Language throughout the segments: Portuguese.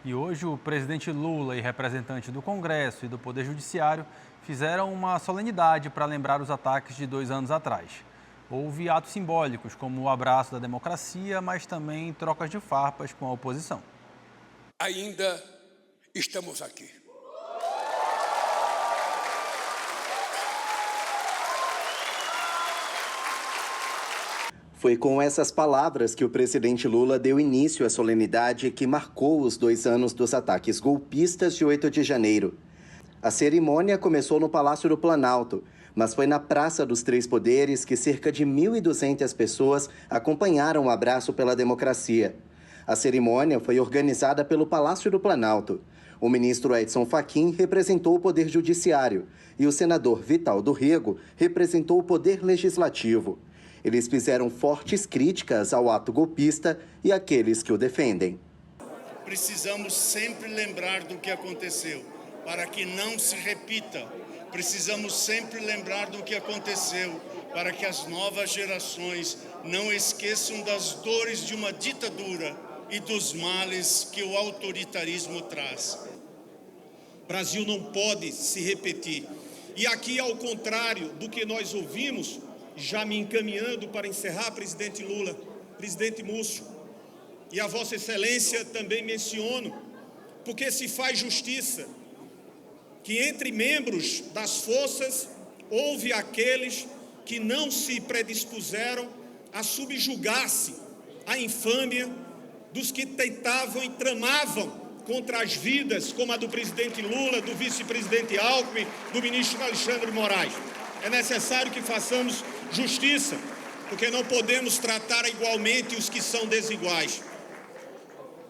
E hoje o presidente Lula e representantes do Congresso e do Poder Judiciário fizeram uma solenidade para lembrar os ataques de 2 anos atrás. Houve atos simbólicos, como o abraço da democracia, mas também trocas de farpas com a oposição. Ainda estamos aqui. Foi com essas palavras que o presidente Lula deu início à solenidade que marcou os 2 anos dos ataques golpistas de 8 de janeiro. A cerimônia começou no Palácio do Planalto, mas foi na Praça dos Três Poderes que cerca de 1.200 pessoas acompanharam o abraço pela democracia. A cerimônia foi organizada pelo Palácio do Planalto. O ministro Edson Fachin representou o Poder Judiciário e o senador Vital do Rego representou o Poder Legislativo. Eles fizeram fortes críticas ao ato golpista e àqueles que o defendem. Precisamos sempre lembrar do que aconteceu, para que não se repita. Precisamos sempre lembrar do que aconteceu, para que as novas gerações não esqueçam das dores de uma ditadura e dos males que o autoritarismo traz. O Brasil não pode se repetir. E aqui, ao contrário do que nós ouvimos, já me encaminhando para encerrar, presidente Lula, presidente Múcio, e a Vossa Excelência também menciono, porque se faz justiça, que entre membros das forças houve aqueles que não se predispuseram a subjugar-se à infâmia dos que tentavam e tramavam contra as vidas, como a do presidente Lula, do vice-presidente Alckmin, do ministro Alexandre de Moraes. É necessário que façamos justiça, porque não podemos tratar igualmente os que são desiguais.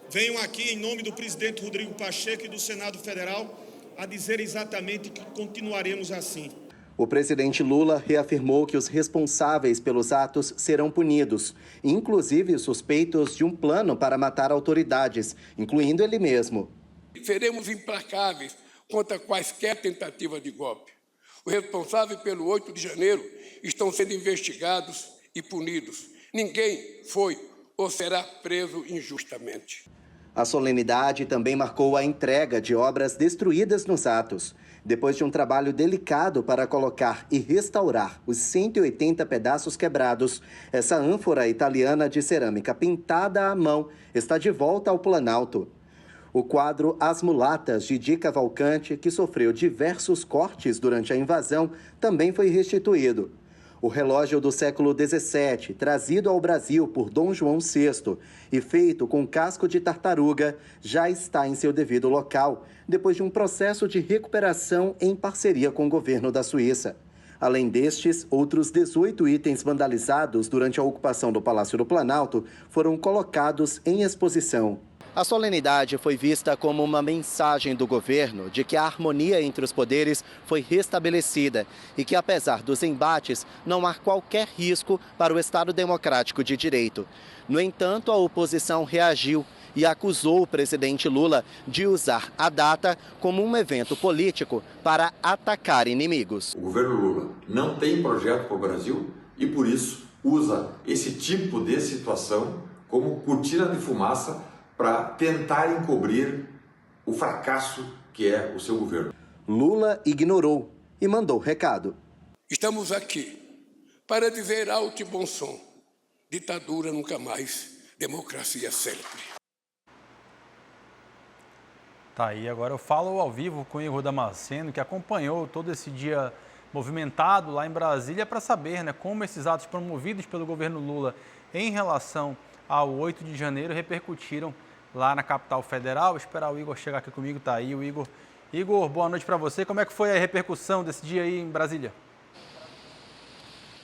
Venho aqui, em nome do presidente Rodrigo Pacheco e do Senado Federal, a dizer exatamente que continuaremos assim. O presidente Lula reafirmou que os responsáveis pelos atos serão punidos, inclusive suspeitos de um plano para matar autoridades, incluindo ele mesmo. Seremos implacáveis contra quaisquer tentativa de golpe. Os responsáveis pelo 8 de janeiro estão sendo investigados e punidos. Ninguém foi ou será preso injustamente. A solenidade também marcou a entrega de obras destruídas nos atos. Depois de um trabalho delicado para colocar e restaurar os 180 pedaços quebrados, essa ânfora italiana de cerâmica pintada à mão está de volta ao Planalto. O quadro As Mulatas, de Di Cavalcante, que sofreu diversos cortes durante a invasão, também foi restituído. O relógio do século XVII, trazido ao Brasil por Dom João VI e feito com casco de tartaruga, já está em seu devido local, depois de um processo de recuperação em parceria com o governo da Suíça. Além destes, outros 18 itens vandalizados durante a ocupação do Palácio do Planalto foram colocados em exposição. A solenidade foi vista como uma mensagem do governo de que a harmonia entre os poderes foi restabelecida e que, apesar dos embates, não há qualquer risco para o Estado Democrático de Direito. No entanto, a oposição reagiu e acusou o presidente Lula de usar a data como um evento político para atacar inimigos. O governo Lula não tem projeto para o Brasil e, por isso, usa esse tipo de situação como cortina de fumaça para tentar encobrir o fracasso que é o seu governo. Lula ignorou e mandou recado. Estamos aqui para dizer alto e bom som: ditadura nunca mais, democracia sempre. Tá aí, agora eu falo ao vivo com o Igor Damasceno, que acompanhou todo esse dia movimentado lá em Brasília para saber, como esses atos promovidos pelo governo Lula em relação ao 8 de janeiro repercutiram lá na capital federal. Esperar o Igor chegar aqui comigo, tá aí o Igor. Igor, boa noite para você. Como é que foi a repercussão desse dia aí em Brasília?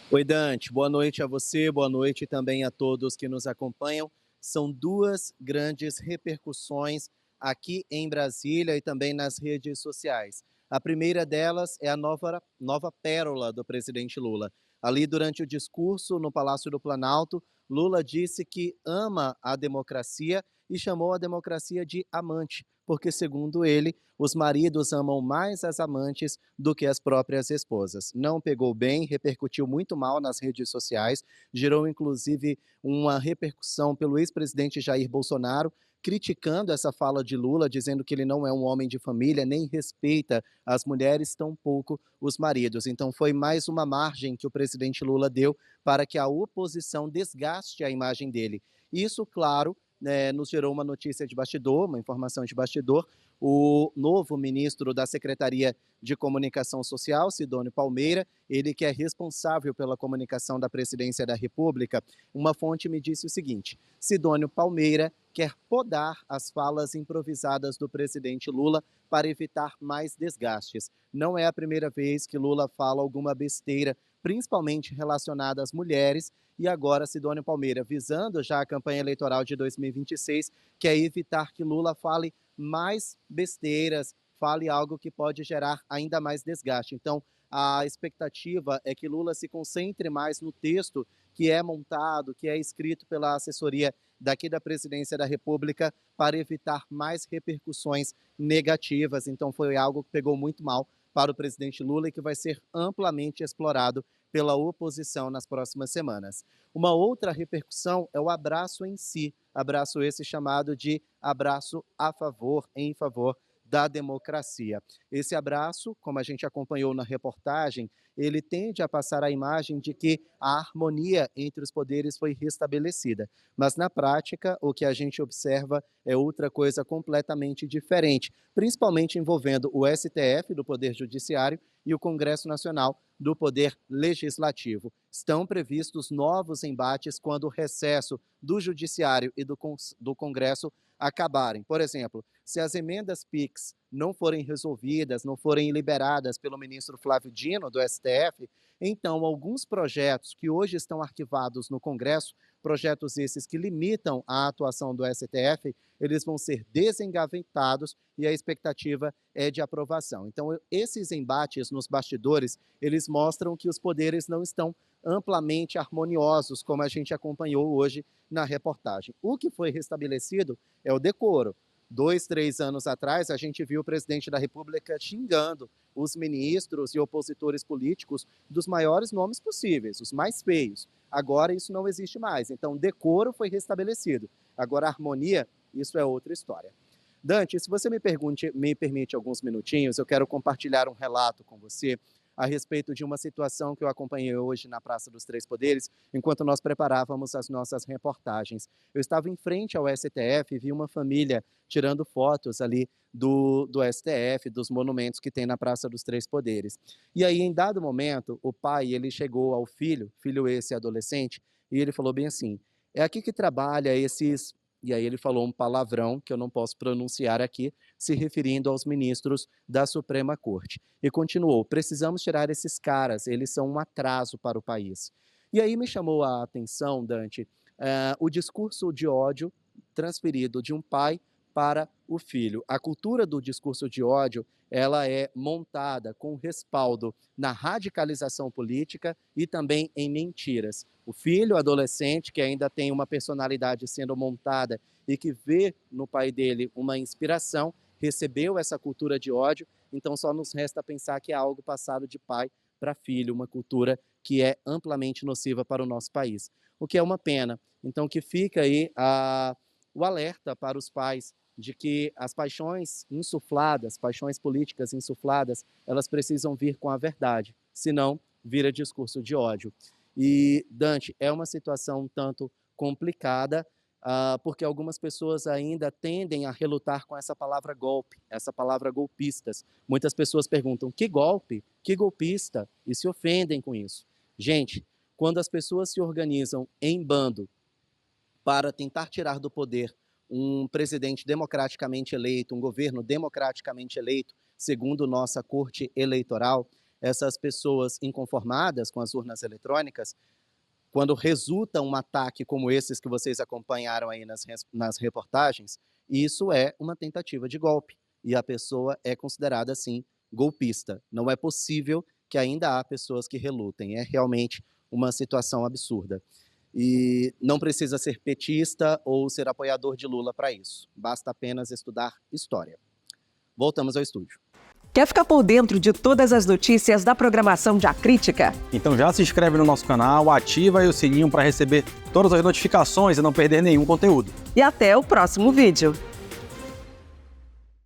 Oi, Dante. Boa noite a você, boa noite também a todos que nos acompanham. São duas grandes repercussões aqui em Brasília e também nas redes sociais. A primeira delas é a nova pérola do presidente Lula. Ali, durante o discurso no Palácio do Planalto, Lula disse que ama a democracia e chamou a democracia de amante, porque, segundo ele, os maridos amam mais as amantes do que as próprias esposas. Não pegou bem, repercutiu muito mal nas redes sociais, gerou inclusive uma repercussão pelo ex-presidente Jair Bolsonaro, criticando essa fala de Lula, dizendo que ele não é um homem de família, nem respeita as mulheres, tampouco os maridos. Então foi mais uma margem que o presidente Lula deu para que a oposição desgaste a imagem dele. Isso, claro, nos gerou uma notícia de bastidor, uma informação de bastidor. O novo ministro da Secretaria de Comunicação Social, Sidônio Palmeira, ele que é responsável pela comunicação da Presidência da República, uma fonte me disse o seguinte: Sidônio Palmeira quer podar as falas improvisadas do presidente Lula para evitar mais desgastes. Não é a primeira vez que Lula fala alguma besteira, principalmente relacionada às mulheres, e agora Sidônio Palmeira, visando já a campanha eleitoral de 2026, quer evitar que Lula fale mais besteiras, fale algo que pode gerar ainda mais desgaste. Então, a expectativa é que Lula se concentre mais no texto que é montado, que é escrito pela assessoria daqui da Presidência da República, para evitar mais repercussões negativas. Então, foi algo que pegou muito mal para o presidente Lula e que vai ser amplamente explorado pela oposição nas próximas semanas. Uma outra repercussão é o abraço em si, abraço esse chamado de abraço a favor, em favor da democracia. Esse abraço, como a gente acompanhou na reportagem, ele tende a passar a imagem de que a harmonia entre os poderes foi restabelecida. Mas, na prática, o que a gente observa é outra coisa completamente diferente, principalmente envolvendo o STF, do Poder Judiciário, e o Congresso Nacional, do Poder Legislativo. Estão previstos novos embates quando o recesso do Judiciário e do Congresso acabarem. Por exemplo, se as emendas PIX não forem resolvidas, não forem liberadas pelo ministro Flávio Dino, do STF, então alguns projetos que hoje estão arquivados no Congresso, projetos esses que limitam a atuação do STF, eles vão ser desengavetados e a expectativa é de aprovação. Então, esses embates nos bastidores, eles mostram que os poderes não estão amplamente harmoniosos, como a gente acompanhou hoje na reportagem. O que foi restabelecido é o decoro. 2, 3 anos atrás, a gente viu o presidente da República xingando os ministros e opositores políticos dos maiores nomes possíveis, os mais feios. Agora isso não existe mais, então decoro foi restabelecido. Agora a harmonia, isso é outra história. Dante, se você me permite alguns minutinhos, eu quero compartilhar um relato com você a respeito de uma situação que eu acompanhei hoje na Praça dos Três Poderes, enquanto nós preparávamos as nossas reportagens. Eu estava em frente ao STF e vi uma família tirando fotos ali do STF, dos monumentos que tem na Praça dos Três Poderes. E aí, em dado momento, o pai, ele chegou ao filho esse adolescente, e ele falou bem assim: é aqui que trabalha esses... E aí ele falou um palavrão que eu não posso pronunciar aqui, se referindo aos ministros da Suprema Corte. E continuou: precisamos tirar esses caras, eles são um atraso para o país. E aí me chamou a atenção, Dante, o discurso de ódio transferido de um pai para o filho. A cultura do discurso de ódio, ela é montada com respaldo na radicalização política e também em mentiras. O filho, adolescente, que ainda tem uma personalidade sendo montada e que vê no pai dele uma inspiração, recebeu essa cultura de ódio, então só nos resta pensar que é algo passado de pai para filho, uma cultura que é amplamente nociva para o nosso país. O que é uma pena. Então que fica aí o alerta para os pais de que as paixões insufladas, paixões políticas insufladas, elas precisam vir com a verdade, senão vira discurso de ódio. E, Dante, é uma situação um tanto complicada, porque algumas pessoas ainda tendem a relutar com essa palavra golpe, essa palavra golpistas. Muitas pessoas perguntam: que golpe? Que golpista? E se ofendem com isso. Gente, quando as pessoas se organizam em bando para tentar tirar do poder um presidente democraticamente eleito, um governo democraticamente eleito, segundo nossa Corte Eleitoral, essas pessoas inconformadas com as urnas eletrônicas, quando resulta um ataque como esses que vocês acompanharam aí nas reportagens, isso é uma tentativa de golpe. E a pessoa é considerada, assim, golpista. Não é possível que ainda há pessoas que relutem. É realmente uma situação absurda. E não precisa ser petista ou ser apoiador de Lula para isso. Basta apenas estudar história. Voltamos ao estúdio. Quer ficar por dentro de todas as notícias da programação de A Crítica? Então já se inscreve no nosso canal, ativa aí o sininho para receber todas as notificações e não perder nenhum conteúdo. E até o próximo vídeo.